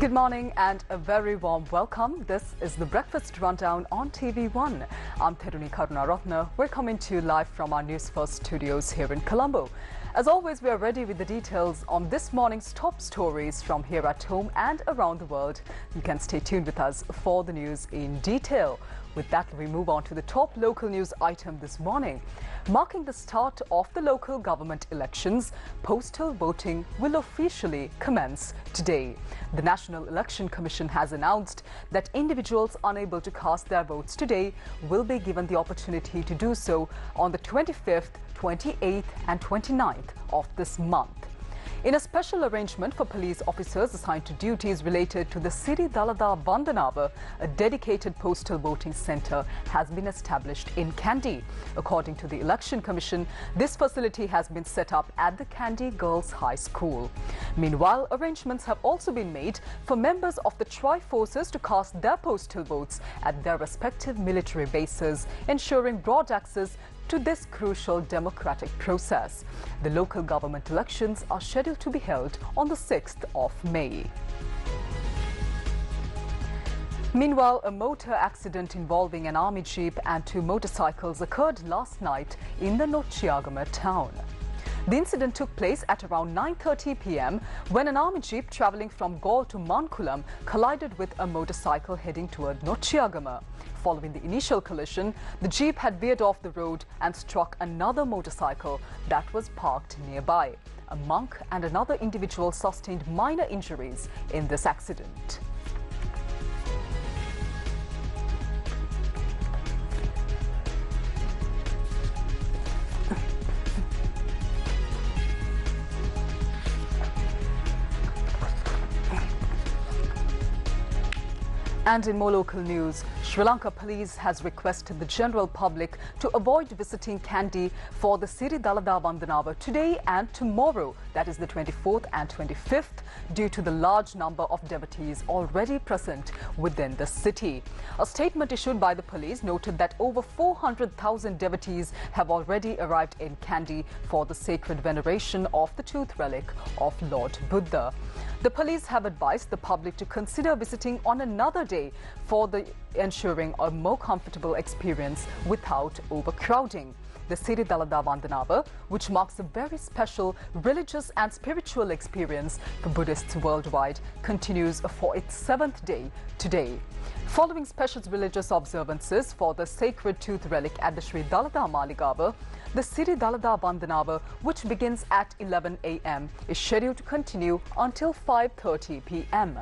Good morning and a very warm welcome. This is the Breakfast Rundown on TV1. I'm Therunee Karunaratne. We're coming to you live from our Newsfirst studios here in Colombo. As always, we are ready with the details on this morning's top stories from here at home and around the world. You can stay tuned with us for the news in detail. With that, we move on to the top local news item this morning. Marking the start of the local government elections, postal voting will officially commence today. The National Election Commission has announced that individuals unable to cast their votes today will be given the opportunity to do so on the 25th, 28th and 29th of this month. In a special arrangement for police officers assigned to duties related to the Siri Dalada Vandava, a dedicated postal voting centre has been established in Kandy. According to the Election Commission, this facility has been set up at the Kandy Girls High School. Meanwhile, arrangements have also been made for members of the Tri-Forces to cast their postal votes at their respective military bases, ensuring broad access to this crucial democratic process. The local government elections are scheduled to be held on the 6th of May. Meanwhile, a motor accident involving an army jeep and two motorcycles occurred last night in the Nochiagama town. The incident took place at around 9:30 p.m. when an army jeep travelling from Gaul to Mankulam collided with a motorcycle heading toward Nochiagama. Following the initial collision, the jeep had veered off the road and struck another motorcycle that was parked nearby. A monk and another individual sustained minor injuries in this accident. And in more local news, Sri Lanka police has requested the general public to avoid visiting Kandy for the Siri Dalada Vandava today and tomorrow, that is the 24th and 25th, due to the large number of devotees already present within the city. A statement issued by the police noted that over 400,000 devotees have already arrived in Kandy for the sacred veneration of the tooth relic of Lord Buddha. The police have advised the public to consider visiting on another day for ensuring a more comfortable experience without overcrowding. The Siri Dalada Vandanava, which marks a very special religious and spiritual experience for Buddhists worldwide, continues for its 7th day today. Following special religious observances for the sacred tooth relic at the Sri Dalada Maligava, the Siri Dalada Vandanava, which begins at 11 a.m., is scheduled to continue until 5:30 p.m.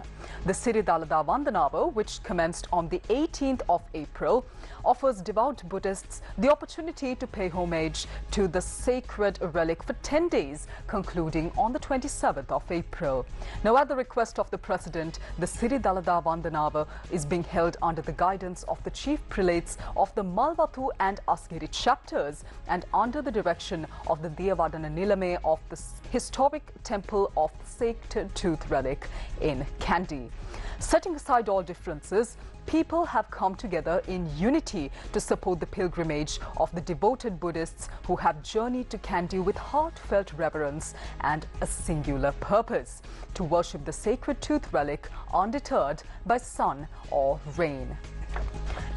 The Siri Dalada Vandanava, which commenced on the 18th of April, offers devout Buddhists the opportunity to pay homage to the sacred relic for 10 days, concluding on the 27th of April. Now, at the request of the President, the Siri Dalada Vandanava is being held under the guidance of the chief prelates of the Malvathu and Asgiri chapters and under the direction of the Diyavadana Nilame of the historic temple of the sacred tooth relic in Kandy. Setting aside all differences, people have come together in unity to support the pilgrimage of the devoted Buddhists who have journeyed to Kandy with heartfelt reverence and a singular purpose: to worship the sacred tooth relic undeterred by sun or rain.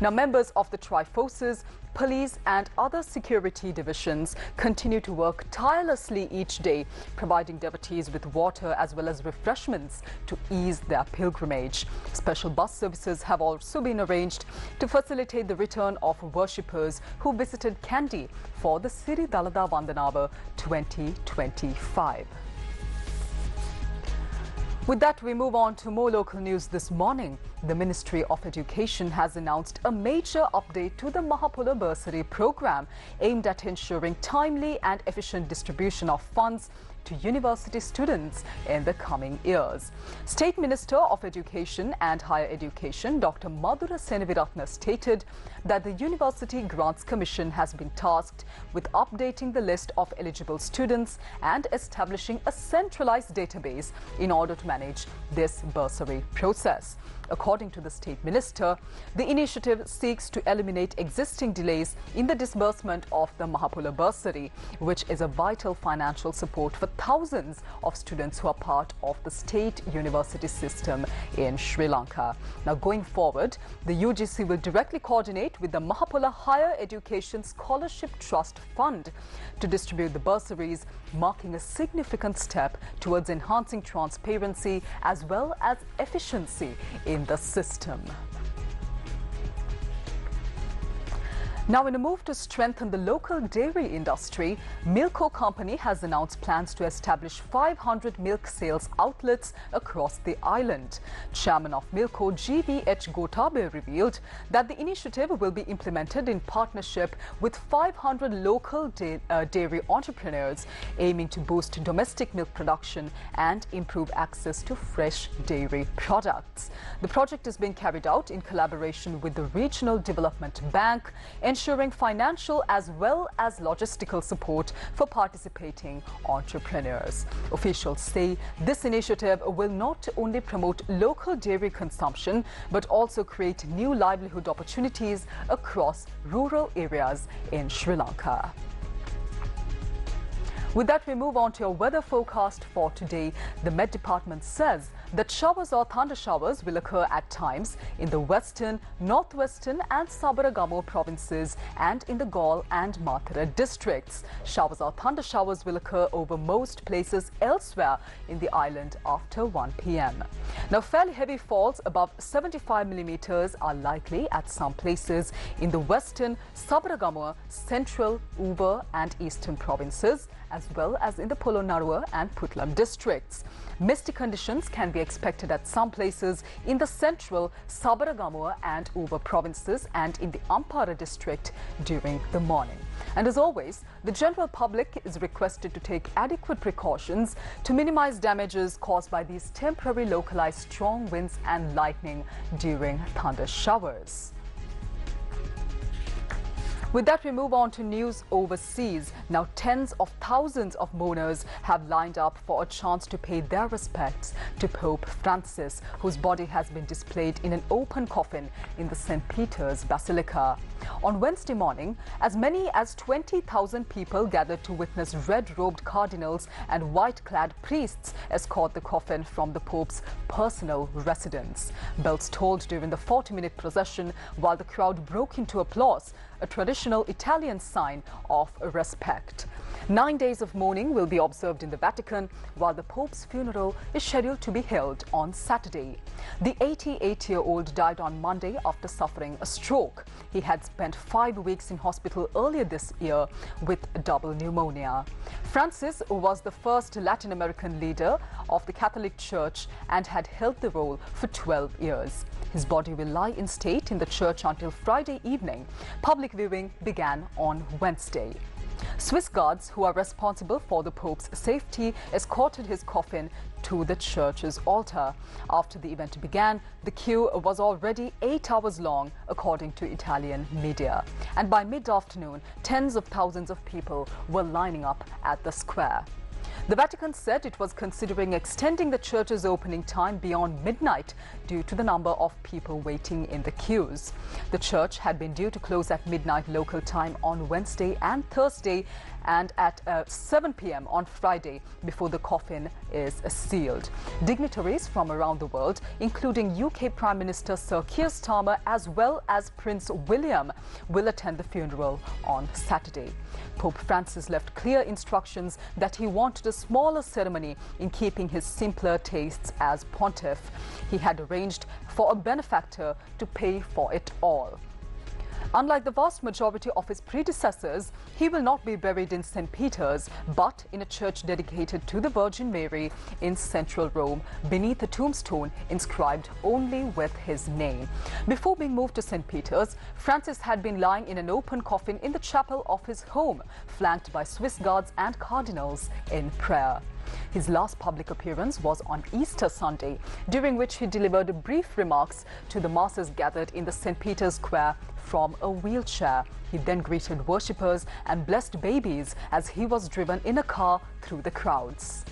Now, members of the Tri-Forces, police and other security divisions continue to work tirelessly each day, providing devotees with water as well as refreshments to ease their pilgrimage. Special bus services have also been arranged to facilitate the return of worshippers who visited Kandy for the Siri Dalada Vandanava 2025. With that, we move on to more local news this morning. The Ministry of Education has announced a major update to the Mahapula bursary program aimed at ensuring timely and efficient distribution of funds to university students in the coming years. State Minister of Education and Higher Education, Dr. Madhura Senaviratne, stated that the University Grants Commission has been tasked with updating the list of eligible students and establishing a centralized database in order to manage this bursary process. According to the State Minister, the initiative seeks to eliminate existing delays in the disbursement of the Mahapula bursary, which is a vital financial support for thousands of students who are part of the state university system in Sri Lanka. Now, going forward, the UGC will directly coordinate with the Mahapula Higher Education Scholarship Trust Fund to distribute the bursaries, marking a significant step towards enhancing transparency as well as efficiency in the system. Now, in a move to strengthen the local dairy industry, Milco company has announced plans to establish 500 milk sales outlets across the island. Chairman of Milco, G.V.H. Gotabe, revealed that the initiative will be implemented in partnership with 500 local dairy entrepreneurs, aiming to boost domestic milk production and improve access to fresh dairy products. The project is being carried out in collaboration with the Regional Development Bank, ensuring financial as well as logistical support for participating entrepreneurs. Officials say this initiative will not only promote local dairy consumption but also create new livelihood opportunities across rural areas in Sri Lanka. With that, we move on to your weather forecast for today. The Met Department says that showers or thunder showers will occur at times in the western, northwestern and Sabaragamo provinces and in the Galle and Mathura districts. Showers or thunder showers will occur over most places elsewhere in the island after 1 p.m. Now, fairly heavy falls above 75 millimeters are likely at some places in the western, Sabaragamo, central, Uber and eastern provinces, as well as in the Polonnaruwa and Putlam districts. Misty conditions can be expected at some places in the central, Sabaragamo and Uber provinces and in the Ampara district during the morning. And as always, the general public is requested to take adequate precautions to minimize damages caused by these temporary localized strong winds and lightning during thunder showers. With that, we move on to news overseas. Now, tens of thousands of mourners have lined up for a chance to pay their respects to Pope Francis, whose body has been displayed in an open coffin in the St. Peter's Basilica. On Wednesday morning, as many as 20,000 people gathered to witness red-robed cardinals and white-clad priests escort the coffin from the Pope's personal residence. Bells tolled during the 40-minute procession while the crowd broke into applause, a traditional Italian sign of respect. 9 days of mourning will be observed in the Vatican, while the Pope's funeral is scheduled to be held on Saturday. The 88-year-old died on Monday after suffering a stroke. He had spent 5 weeks in hospital earlier this year with double pneumonia. Francis was the first Latin American leader of the Catholic Church and had held the role for 12 years. His body will lie in state in the church until Friday evening. Public viewing began on Wednesday. Swiss guards, who are responsible for the Pope's safety, escorted his coffin to the church's altar. After the event began, the queue was already 8 hours long, according to Italian media. And by mid-afternoon, tens of thousands of people were lining up at the square. The Vatican said it was considering extending the church's opening time beyond midnight due to the number of people waiting in the queues. The church had been due to close at midnight local time on Wednesday and Thursday and at 7 p.m. on Friday before the coffin is sealed. Dignitaries from around the world, including UK Prime Minister Sir Keir Starmer as well as Prince William, will attend the funeral on Saturday. Pope Francis left clear instructions that he wanted a smaller ceremony in keeping his simpler tastes as pontiff. He had arranged for a benefactor to pay for it all. Unlike the vast majority of his predecessors, he will not be buried in St. Peter's, but in a church dedicated to the Virgin Mary in central Rome, beneath a tombstone inscribed only with his name. Before being moved to St. Peter's, Francis had been lying in an open coffin in the chapel of his home, flanked by Swiss guards and cardinals in prayer. His last public appearance was on Easter Sunday, during which he delivered brief remarks to the masses gathered in the St. Peter's Square from a wheelchair. He then greeted worshippers and blessed babies as he was driven in a car through the crowds.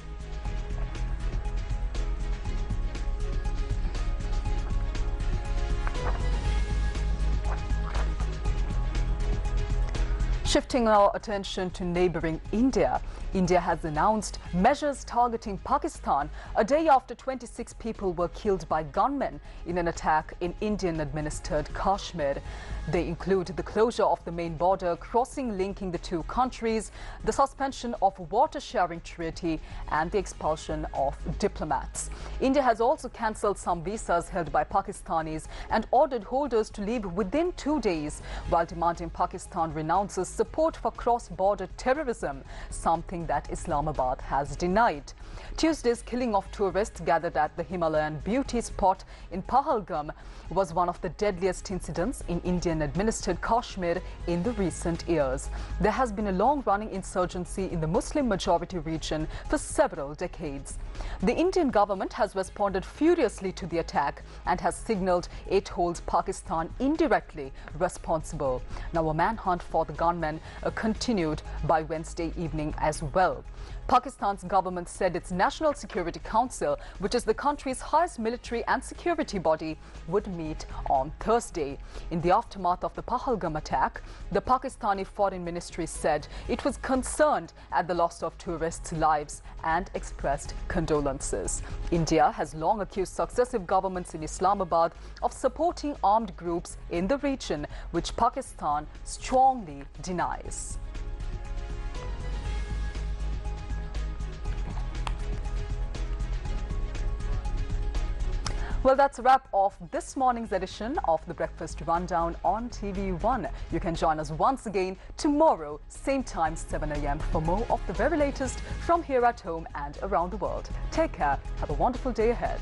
Shifting our attention to neighboring India, India has announced measures targeting Pakistan a day after 26 people were killed by gunmen in an attack in Indian-administered Kashmir. They include the closure of the main border crossing linking the two countries, the suspension of water-sharing treaty and the expulsion of diplomats. India has also cancelled some visas held by Pakistanis and ordered holders to leave within 2 days, while demanding Pakistan renounces support for cross-border terrorism, something that Islamabad has denied. Tuesday's killing of tourists gathered at the Himalayan beauty spot in Pahalgam was one of the deadliest incidents in Indian-administered Kashmir in the recent years. There has been a long-running insurgency in the Muslim-majority region for several decades. The Indian government has responded furiously to the attack and has signalled it holds Pakistan indirectly responsible. Now, a manhunt for the gunmen continued by Wednesday evening as well. Pakistan's government said its National Security Council, which is the country's highest military and security body, would meet on Thursday. In the aftermath of the Pahalgam attack, the Pakistani Foreign Ministry said it was concerned at the loss of tourists' lives and expressed condolences. India has long accused successive governments in Islamabad of supporting armed groups in the region, which Pakistan strongly denies. Well, that's a wrap of this morning's edition of the Breakfast Rundown on TV1. You can join us once again tomorrow, same time, 7 a.m. for more of the very latest from here at home and around the world. Take care. Have a wonderful day ahead.